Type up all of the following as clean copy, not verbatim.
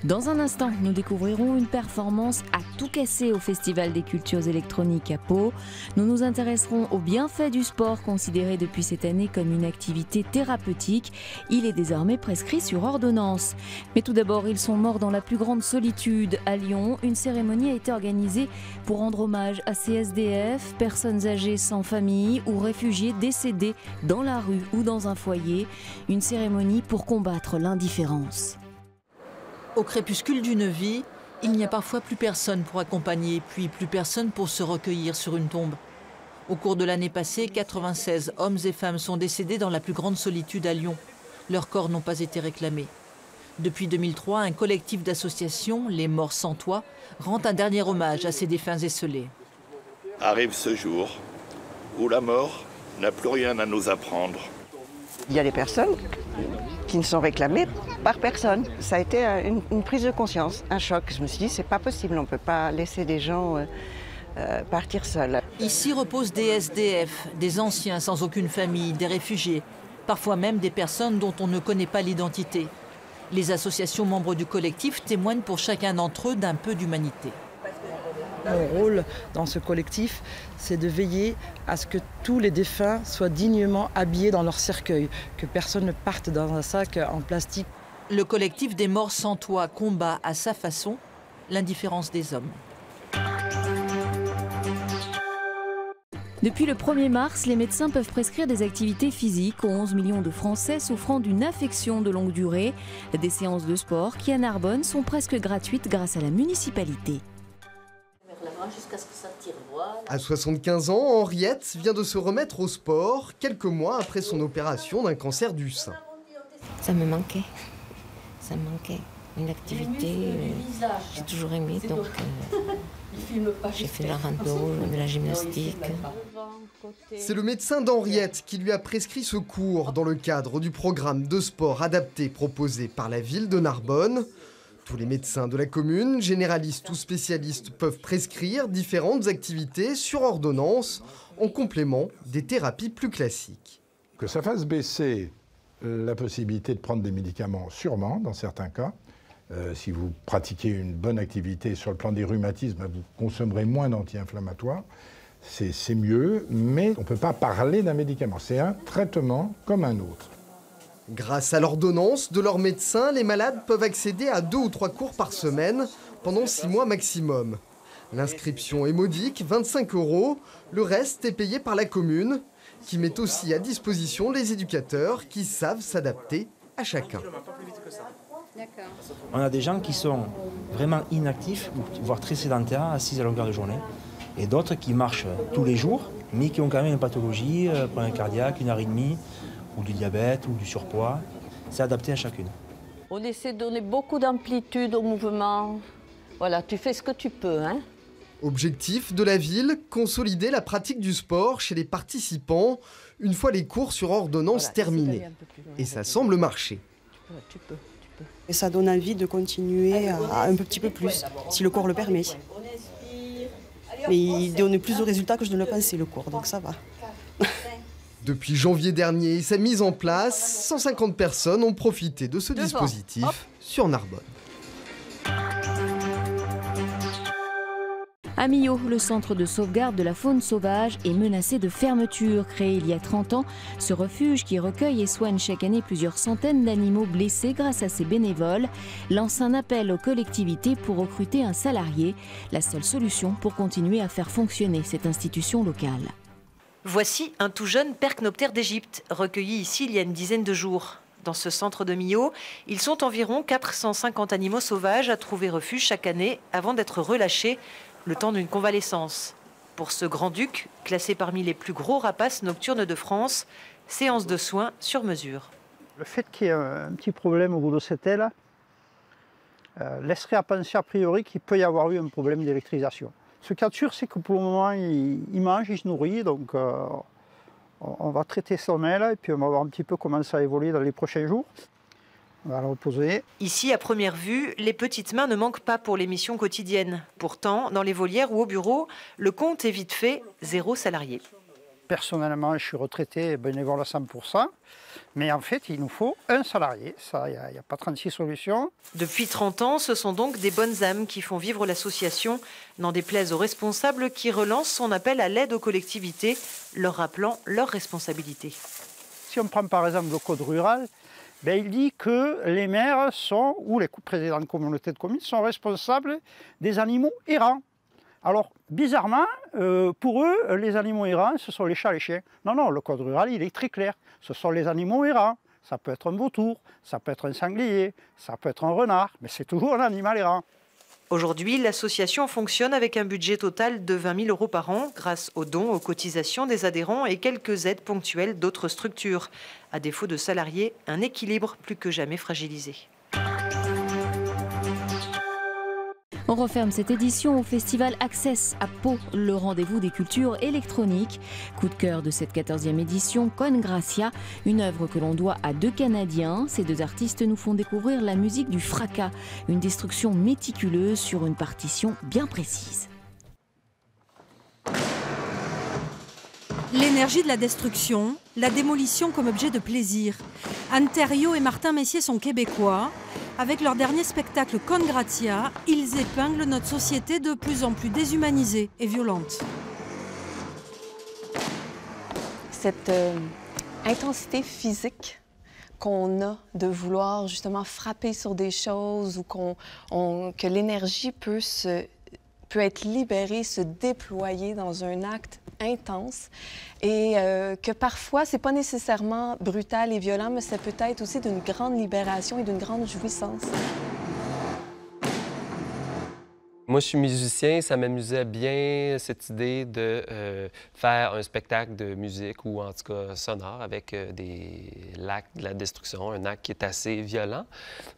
Dans un instant, nous découvrirons une performance à tout casser au Festival des cultures électroniques à Pau. Nous nous intéresserons aux bienfaits du sport considéré depuis cette année comme une activité thérapeutique. Il est désormais prescrit sur ordonnance. Mais tout d'abord, ils sont morts dans la plus grande solitude. À Lyon, une cérémonie a été organisée pour rendre hommage à ces SDF, personnes âgées sans famille ou réfugiés décédés dans la rue ou dans un foyer. Une cérémonie pour combattre l'indifférence. Au crépuscule d'une vie, il n'y a parfois plus personne pour accompagner, puis plus personne pour se recueillir sur une tombe. Au cours de l'année passée, 96 hommes et femmes sont décédés dans la plus grande solitude à Lyon. Leurs corps n'ont pas été réclamés. Depuis 2003, un collectif d'associations, Les Morts sans Toit, rend un dernier hommage à ces défunts esseulés. Arrive ce jour où la mort n'a plus rien à nous apprendre. Il y a des personnes qui ne sont réclamées par personne. Ça a été une prise de conscience, un choc. Je me suis dit, c'est pas possible, on ne peut pas laisser des gens partir seuls. Ici reposent des SDF, des anciens sans aucune famille, des réfugiés, parfois même des personnes dont on ne connaît pas l'identité. Les associations membres du collectif témoignent pour chacun d'entre eux d'un peu d'humanité. Mon rôle dans ce collectif, c'est de veiller à ce que tous les défunts soient dignement habillés dans leur cercueil, que personne ne parte dans un sac en plastique. Le collectif des Morts sans Toit combat à sa façon l'indifférence des hommes. Depuis le 1er mars, les médecins peuvent prescrire des activités physiques aux 11 millions de Français souffrant d'une affection de longue durée. Des séances de sport qui, à Narbonne, sont presque gratuites grâce à la municipalité. À 75 ans, Henriette vient de se remettre au sport quelques mois après son opération d'un cancer du sein. Ça me manquait. Ça me manquait. Une activité, j'ai toujours aimé, donc j'ai fait de la rando, de la gymnastique. C'est le médecin d'Henriette qui lui a prescrit ce cours dans le cadre du programme de sport adapté proposé par la ville de Narbonne. Tous les médecins de la commune, généralistes ou spécialistes, peuvent prescrire différentes activités sur ordonnance en complément des thérapies plus classiques. Que ça fasse baisser la possibilité de prendre des médicaments, sûrement, dans certains cas. Si vous pratiquez une bonne activité sur le plan des rhumatismes, vous consommerez moins d'anti-inflammatoires. C'est mieux, mais on ne peut pas parler d'un médicament. C'est un traitement comme un autre. Grâce à l'ordonnance de leur médecin, les malades peuvent accéder à 2 ou 3 cours par semaine pendant 6 mois maximum. L'inscription est modique, 25 €. Le reste est payé par la commune, qui met aussi à disposition les éducateurs qui savent s'adapter à chacun. On a des gens qui sont vraiment inactifs, voire très sédentaires, assis à longueur de journée, et d'autres qui marchent tous les jours, mais qui ont quand même une pathologie, un problème cardiaque, une arythmie, ou du diabète, ou du surpoids. C'est adapté à chacune. On essaie de donner beaucoup d'amplitude au mouvement. Voilà, tu fais ce que tu peux, hein. Objectif de la ville, consolider la pratique du sport chez les participants une fois les cours sur ordonnance terminés. Et ça semble marcher. Tu peux. Et ça donne envie de continuer un petit peu plus, si le corps le permet. Mais il donne plus de résultats que je ne le pensais, le cours, donc ça va. Depuis janvier dernier et sa mise en place, 150 personnes ont profité de ce dispositif sur Narbonne. À Millau, le centre de sauvegarde de la faune sauvage est menacé de fermeture. Créé il y a 30 ans, ce refuge qui recueille et soigne chaque année plusieurs centaines d'animaux blessés grâce à ses bénévoles lance un appel aux collectivités pour recruter un salarié, la seule solution pour continuer à faire fonctionner cette institution locale. Voici un tout jeune percnoptère d'Égypte, recueilli ici il y a une dizaine de jours. Dans ce centre de Millau, ils sont environ 450 animaux sauvages à trouver refuge chaque année avant d'être relâchés le temps d'une convalescence. Pour ce grand-duc, classé parmi les plus gros rapaces nocturnes de France, séance de soins sur mesure. Le fait qu'il y ait un petit problème au bout de cette aile laisserait à penser a priori qu'il peut y avoir eu un problème d'électrisation. Ce qu'il y a de sûr, c'est que pour le moment, il mange, il se nourrit, donc on va traiter son aile et puis on va voir un petit peu comment ça évolue dans les prochains jours. On va le reposer. Ici, à première vue, les petites mains ne manquent pas pour les missions quotidiennes. Pourtant, dans les volières ou au bureau, le compte est vite fait, 0 salarié. Personnellement, je suis retraité bénévole à 100%, mais en fait, il nous faut un salarié. Ça, il n'y a pas 36 solutions. Depuis 30 ans, ce sont donc des bonnes âmes qui font vivre l'association, n'en déplaise aux responsables qui relancent son appel à l'aide aux collectivités, leur rappelant leurs responsabilités. Si on prend par exemple le code rural, il dit que les maires sont, ou les présidents de communautés de communes sont responsables des animaux errants. Alors, bizarrement, pour eux, les animaux errants, ce sont les chats et les chiens. Non, non, le code rural, il est très clair. Ce sont les animaux errants. Ça peut être un vautour, ça peut être un sanglier, ça peut être un renard, mais c'est toujours un animal errant. Aujourd'hui, l'association fonctionne avec un budget total de 20 000 € par an grâce aux dons, aux cotisations des adhérents et quelques aides ponctuelles d'autres structures. À défaut de salariés, un équilibre plus que jamais fragilisé. On referme cette édition au festival Access à Pau, le rendez-vous des cultures électroniques. Coup de cœur de cette 14e édition, Con Gracia, une œuvre que l'on doit à 2 Canadiens. Ces 2 artistes nous font découvrir la musique du fracas, une destruction méticuleuse sur une partition bien précise. L'énergie de la destruction, la démolition comme objet de plaisir. Anne Thériault et Martin Messier sont québécois. Avec leur dernier spectacle Con Gracia, ils épinglent notre société de plus en plus déshumanisée et violente. Cette intensité physique qu'on a de vouloir justement frapper sur des choses ou que l'énergie peut être libérée, se déployer dans un acte intense et que parfois, c'est pas nécessairement brutal et violent, mais c'est peut-être aussi d'une grande libération et d'une grande jouissance. Moi, je suis musicien, ça m'amusait bien cette idée de faire un spectacle de musique ou en tout cas sonore avec l'acte de la destruction, un acte qui est assez violent,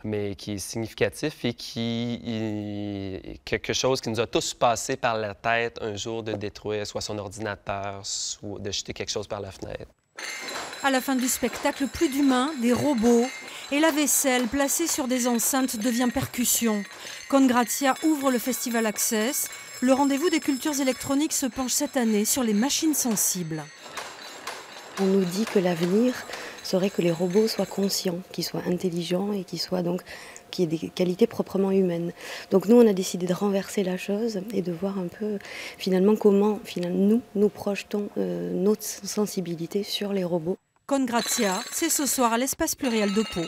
mais qui est significatif et quelque chose qui nous a tous passé par la tête un jour de détruire soit son ordinateur, soit de jeter quelque chose par la fenêtre. À la fin du spectacle, plus d'humains, des robots, et la vaisselle placée sur des enceintes devient percussion. Con Gracia ouvre le festival Access. Le rendez-vous des cultures électroniques se penche cette année sur les machines sensibles. On nous dit que l'avenir serait que les robots soient conscients, qu'ils soient intelligents et qu'ils aient des qualités proprement humaines. Donc nous, on a décidé de renverser la chose et de voir un peu finalement comment nous projetons notre sensibilité sur les robots. Con Gracia, c'est ce soir à l'Espace Pluriel de Pau.